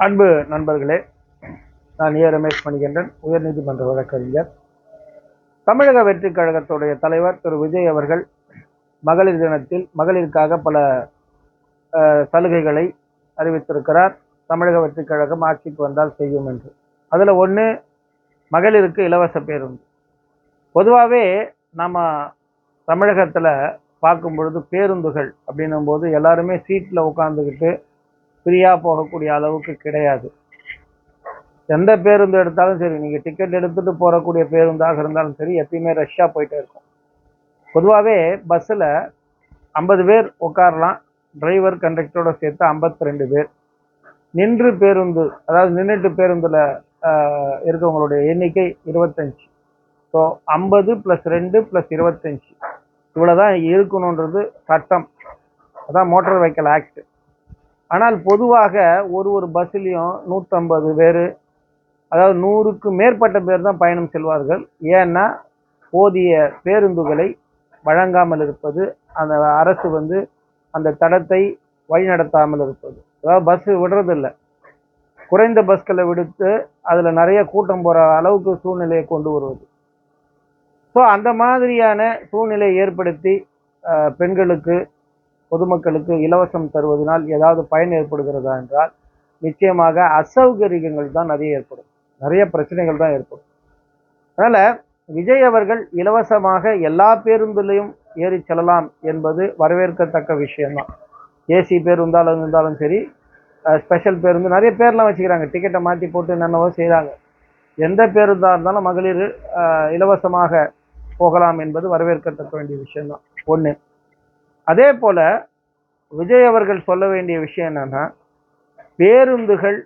அன்பு நண்பர்களே, நான் ரமேஷ் மணிகண்டன், உயர்நீதிமன்ற வழக்கறிஞர். தமிழக வெற்றி கழகத்துடைய தலைவர் திரு விஜய் அவர்கள் மகளிர் தினத்தில் மகளிருக்காக பல சலுகைகளை அறிவித்திருக்கிறார். தமிழக வெற்றி கழகம் ஆட்சிக்கு வந்தால் செய்யும் என்று. அதில் ஒன்று, மகளிருக்கு இலவச பேருந்து. பொதுவாகவே நம்ம தமிழகத்தில் பார்க்கும் பொழுது பேருந்துகள் அப்படின்னும் போது எல்லாருமே சீட்டில் உட்காந்துக்கிட்டு ஃப்ரீயாக போகக்கூடிய அளவுக்கு கிடையாது. எந்த பேருந்து எடுத்தாலும் சரி, நீங்கள் டிக்கெட் எடுத்துகிட்டு போகக்கூடிய பேருந்தாக இருந்தாலும் சரி, எப்பயுமே ரஷ்ஷாக போயிட்டே இருக்கும். பொதுவாகவே பஸ்ஸில் 50 பேர் உட்காரலாம், டிரைவர் கண்டக்டரோட சேர்த்து 52 பேர். நின்று பேருந்து, அதாவது நின்றுட்டு பேருந்தில் இருக்கவங்களுடைய எண்ணிக்கை 25. ஸோ 50 + 2 + 25 இவ்வளோதான் இருக்கணுன்றது சட்டம். அதான் மோட்டார் வெஹிக்கிள் ஆக்ட். ஆனால் பொதுவாக ஒரு பஸ்ஸிலையும் 150 பேர், அதாவது 100க்கு மேற்பட்ட பேர் தான் பயணம் செல்வார்கள். ஏன்னா போதிய பேருந்துகளை வழங்காமல் இருப்பது, அந்த அரசு அந்த தடத்தை வழிநடத்தாமல் இருப்பது. அதாவது பஸ் விடுறதில்லை, குறைந்த பஸ்களை விடுத்து அதில் நிறைய கூட்டம் போகிற அளவுக்கு சூழ்நிலையை கொண்டு வருவது. ஸோ அந்த மாதிரியான சூழ்நிலையை ஏற்படுத்தி பெண்களுக்கு, பொதுமக்களுக்கு இலவசம் தருவதனால் ஏதாவது பயன் ஏற்படுகிறதா என்றால் நிச்சயமாக அசௌகரியங்கள் தான் நிறைய ஏற்படும், நிறைய பிரச்சனைகள் தான் ஏற்படும். அதனால் விஜய் அவர்கள் இலவசமாக எல்லா பேருந்துலையும் ஏறி செல்லலாம் என்பது வரவேற்கத்தக்க விஷயம்தான். ஏசி பேருந்தாலும் இருந்தாலும் சரி, ஸ்பெஷல் பேருந்து, நிறைய பேர்லாம் வச்சுக்கிறாங்க, டிக்கெட்டை மாற்றி போட்டு என்னென்னவோ செய்கிறாங்க. எந்த பேருந்தாக இருந்தாலும் மகளிர் இலவசமாக போகலாம் என்பது வரவேற்கத்தக்க வேண்டிய விஷயம்தான் ஒன்று. அதே போல் விஜய் அவர்கள் சொல்ல வேண்டிய விஷயம் என்னன்னா, பேருந்துகள்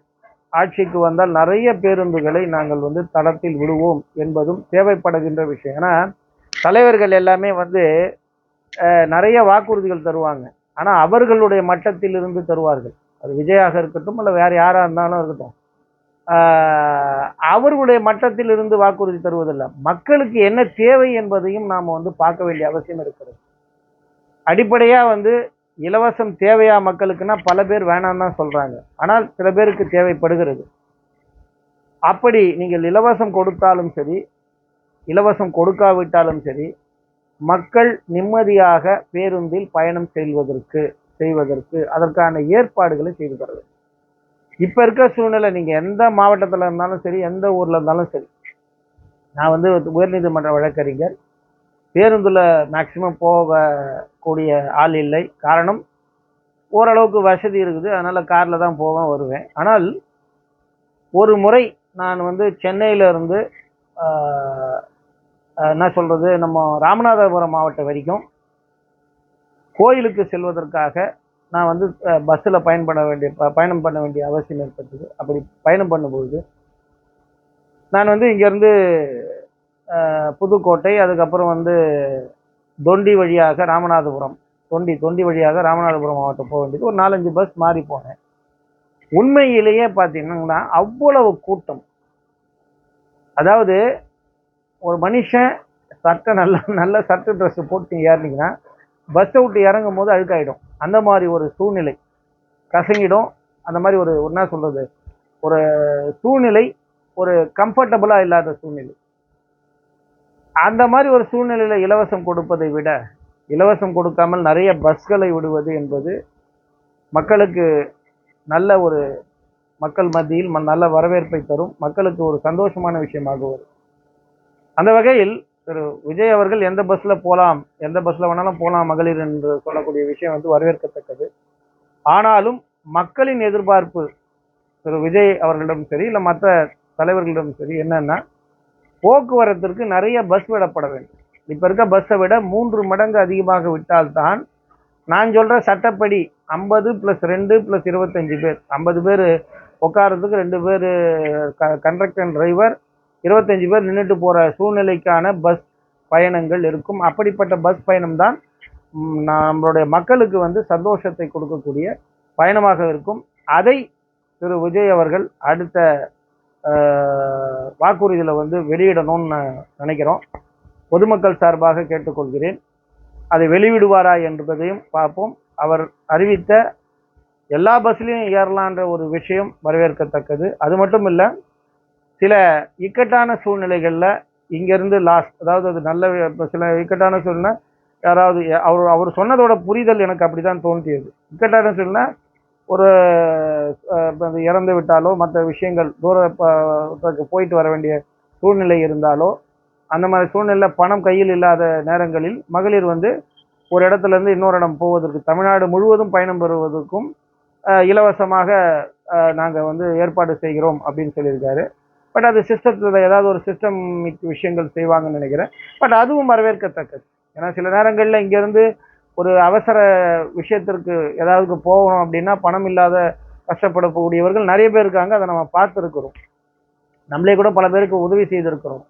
ஆட்சிக்கு வந்தால் நிறைய பேருந்துகளை நாங்கள் தடத்தில் விடுவோம் என்பதும் தேவைப்படுகின்ற விஷயம். ஏன்னா தலைவர்கள் எல்லாமே நிறைய வாக்குறுதிகள் தருவாங்க, ஆனால் அவர்களுடைய மட்டத்தில் இருந்து தருவார்கள். அது விஜயாக இருக்கட்டும், இல்லை வேறு யாராக இருந்தாலும் இருக்கட்டும், அவர்களுடைய மட்டத்தில் இருந்து வாக்குறுதி தருவதில்லை. மக்களுக்கு என்ன தேவை என்பதையும் நாம் பார்க்க வேண்டிய அவசியம் இருக்கிறது. அடிப்படையாக இலவசம் தேவையா மக்களுக்குன்னா பல பேர் வேணாம் தான் சொல்றாங்க, ஆனால் சில பேருக்கு தேவைப்படுகிறது. அப்படி நீங்கள் இலவசம் கொடுத்தாலும் சரி, இலவசம் கொடுக்காவிட்டாலும் சரி, மக்கள் நிம்மதியாக பேருந்தில் பயணம் செய்வதற்கு அதற்கான ஏற்பாடுகளை செய்து தர வேண்டும். இப்ப இருக்க சூழ்நிலை, நீங்க எந்த மாவட்டத்தில் இருந்தாலும் சரி, எந்த ஊர்ல இருந்தாலும் சரி, நான் உயர்நீதிமன்ற வழக்கறிஞர், பேருந்துல மேக்சிமம் போகக்கூடிய ஆள் இல்லை. காரணம், ஓரளவுக்கு வசதி இருக்குது, அதனால கார்ல தான் போவேன் வருவேன். ஆனால் ஒரு முறை நான் சென்னையில இருந்து என்ன சொல்றது, நம்ம ராமநாதபுரம் மாவட்டம் வரைக்கும் கோயிலுக்கு செல்வதற்காக நான் பஸ்ஸில் பயணம் பண்ண வேண்டிய அவசியம் ஏற்பட்டது. அப்படி பயணம் பண்ணும்பொழுது நான் இங்கேருந்து புதுக்கோட்டை, அதுக்கப்புறம் தொண்டி வழியாக ராமநாதபுரம், தொண்டி வழியாக ராமநாதபுரம் மாவட்டம் போக வேண்டியது. ஒரு 4-5 பஸ் மாறி போனேன். உண்மையிலேயே பார்த்தீங்கன்னா அவ்வளவு கூட்டம். அதாவது ஒரு மனுஷன் நல்ல சட்டை ட்ரெஸ் போட்டு ஏறினீங்கன்னா பஸ்ஸை விட்டு இறங்கும் போது அழுக்காயிடும். அந்த மாதிரி ஒரு சூழ்நிலை, கசங்கிடும். அந்த மாதிரி ஒரு என்ன சொல்றது, ஒரு சூழ்நிலை, ஒரு கம்ஃபர்டபுளா இல்லாத சூழ்நிலை. அந்த மாதிரி ஒரு சூழ்நிலையில இலவசம் கொடுப்பதை விட, இலவசம் கொடுக்காமல் நிறைய பஸ்களை விடுவது என்பது மக்களுக்கு நல்ல ஒரு மக்கள் மத்தியில் நல்ல வரவேற்பை தரும், மக்களுக்கு ஒரு சந்தோஷமான விஷயமாக வரும். அந்த வகையில் திரு விஜய் அவர்கள் எந்த பஸ்ல போகலாம், எந்த பஸ்ல வேணாலும் போகலாம் மகளிர் என்று சொல்லக்கூடிய விஷயம் வரவேற்கத்தக்கது. ஆனாலும் மக்களின் எதிர்பார்ப்பு திரு விஜய் அவர்களிடம் சரி, இல்லை மற்ற தலைவர்களிடம் சரி என்னன்னா, போக்குவரத்திற்கு நிறைய பஸ் விடப்பட வேண்டும். இப்ப இருக்க பஸ்ஸை விட 3 மடங்கு அதிகமாக விட்டால்தான், நான் சொல்ற சட்டப்படி 50 + 2 + 25 பேர், 50 பேர் உட்காரத்துக்கு 2 பேர் கண்டக்டர் டிரைவர், 25 பேர் நின்றுட்டு போற சூழ்நிலைக்கான பஸ் பயணங்கள் இருக்கும். அப்படிப்பட்ட பஸ் பயணம் தான் நம்மளுடைய மக்களுக்கு சந்தோஷத்தை கொடுக்கக்கூடிய பயணமாக இருக்கும். அதை திரு விஜய் அவர்கள் அடுத்த வாக்குறுதியில வெளியிடணும்னு நினைக்கிறோம். பொதுமக்கள் சார்பாக கேட்டுக்கொள்கிறேன். அதை வெளியிடுவாரா என்பதையும் பார்ப்போம். அவர் அறிவித்த எல்லா பஸ்லையும் ஏறலான்ற ஒரு விஷயம் வரவேற்கத்தக்கது. அது மட்டும் இல்லை, சில இக்கட்டான சூழ்நிலைகளில் இங்கேருந்து அதாவது அது நல்ல சில இக்கட்டான சூழ்நிலை யாராவது அவர் சொன்னதோட புரிதல் எனக்கு அப்படி தான் தோன்றியது. இக்கட்டான சூழ்நிலை ஒரு இறந்து விட்டாலோ மற்ற விஷயங்கள் போயிட்டு வர வேண்டிய சூழ்நிலை இருந்தாலோ அந்த மாதிரி சூழ்நிலை பணம் கையில் இல்லாத நேரங்களில் மகளிர் ஒரு இடத்துல இருந்து இன்னொரு இடம் போவதற்கு தமிழ்நாடு முழுவதும் பயணம் பெறுவதற்கும் இலவசமாக நாங்கள் ஏற்பாடு செய்கிறோம் அப்படின்னு சொல்லியிருக்காரு. பட் அது சிஸ்டத்தில் ஏதாவது ஒரு சிஸ்டமிக் விஷயங்கள் செய்வாங்கன்னு நினைக்கிறேன். பட் அதுவும் வரவேற்கத்தக்கது. ஏன்னா சில நேரங்களில் இங்கேருந்து ஒரு அவசர விஷயத்திற்கு ஏதாவது போகணும் அப்படின்னா பணம் இல்லாத கஷ்டப்படக்கூடியவர்கள் நிறைய பேர் இருக்காங்க. அதை நம்ம பார்த்துருக்கிறோம். நம்மளே கூட பல பேருக்கு உதவி செய்திருக்கிறோம்.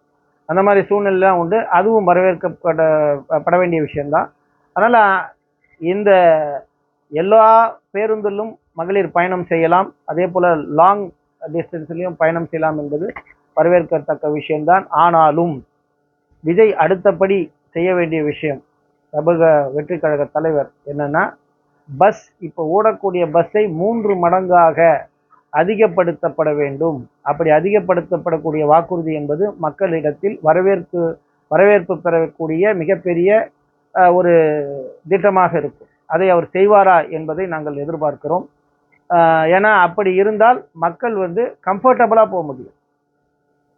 அந்த மாதிரி சூழ்நிலைலாம் உண்டு. அதுவும் வரவேற்கப்பட வேண்டிய விஷயம்தான். அதனால் இந்த எல்லா பேருந்திலும் மகளிர் பயணம் செய்யலாம், அதே போல் லாங் டிஸ்டன்ஸ்லையும் பயணம் செய்யலாம் என்பது வரவேற்கத்தக்க விஷயம்தான். ஆனாலும் விஜய் அடுத்தபடி செய்ய வேண்டிய விஷயம், தமிழக வெற்றி கழக தலைவர் என்னன்னா, பஸ் இப்போ ஓடக்கூடிய பஸ்ஸை 3 மடங்காக அதிகப்படுத்தப்பட வேண்டும். அப்படி அதிகப்படுத்தப்படக்கூடிய வாக்குறுதி என்பது மக்களிடத்தில் வரவேற்பு பெறக்கூடிய மிகப்பெரிய ஒரு திட்டமாக இருக்கும். அதை அவர் செய்வாரா என்பதை நாங்கள் எதிர்பார்க்கிறோம். ஏன்னா அப்படி இருந்தால் மக்கள் கம்ஃபர்டபுளாக போக முடியும்.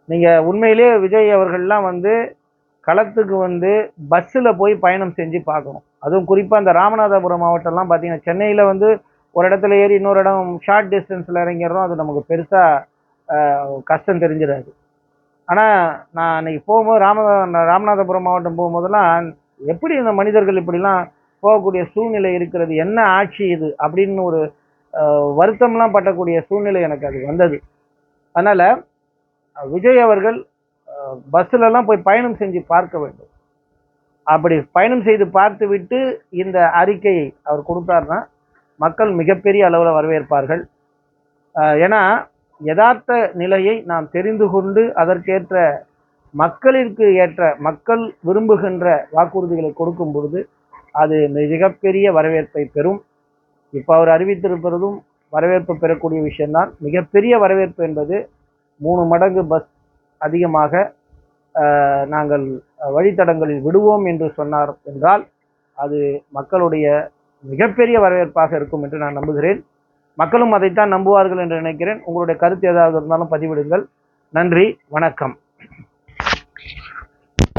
நீங்கள் உண்மையிலே விஜய் அவர்கள்லாம் களத்துக்கு பஸ்ஸில் போய் பயணம் செஞ்சு பார்க்கணும். அதுவும் குறிப்பாக இந்த ராமநாதபுரம் மாவட்டம்லாம் பார்த்தீங்கன்னா, சென்னையில் ஒரு இடத்துல ஏறி இன்னொரு இடம் ஷார்ட் டிஸ்டன்ஸில் இறங்கிடுறோம். அது நமக்கு பெருசாக கஷ்டம் தெரிஞ்சிடாது. ஆனால் நான் அன்றைக்கி போகும்போது ராமநாதபுரம் மாவட்டம் போகும்போதெல்லாம் எப்படி இந்த மனிதர்கள் இப்படிலாம் போகக்கூடிய சூழ்நிலை இருக்கிறது, என்ன ஆட்சி இது அப்படின்னு ஒரு வருத்தம்லாம் பட்டக்கூடிய சூழ்நிலை எனக்கு அது வந்தது. அதனால் விஜய் அவர்கள் பஸ்ஸிலலாம் போய் பயணம் செஞ்சு பார்க்க வேண்டும். அப்படி பயணம் செய்து பார்த்து விட்டு இந்த அறிக்கையை அவர் கொடுத்தார்னா மக்கள் மிகப்பெரிய அளவில் வரவேற்பார்கள். ஏன்னா யதார்த்த நிலையை நாம் தெரிந்து கொண்டு அதற்கேற்ற மக்களிற்கு ஏற்ற மக்கள் விரும்புகின்ற வாக்குறுதிகளை கொடுக்கும் பொழுது அது மிகப்பெரிய வரவேற்பை பெறும். இப்போ அவர் அறிவித்திருப்பதும் வரவேற்பு பெறக்கூடிய விஷயம்தான். மிகப்பெரிய வரவேற்பு என்பது 3 மடங்கு பஸ் அதிகமாக நாங்கள் வழித்தடங்களில் விடுவோம் என்று சொன்னார் என்றால் அது மக்களுடைய மிகப்பெரிய வரவேற்பாக இருக்கும் என்று நான் நம்புகிறேன். மக்களும் அதைத்தான் நம்புவார்கள் என்று நினைக்கிறேன். உங்களுடைய கருத்து ஏதாவது இருந்தாலும் பதிவிடுங்கள். நன்றி, வணக்கம்.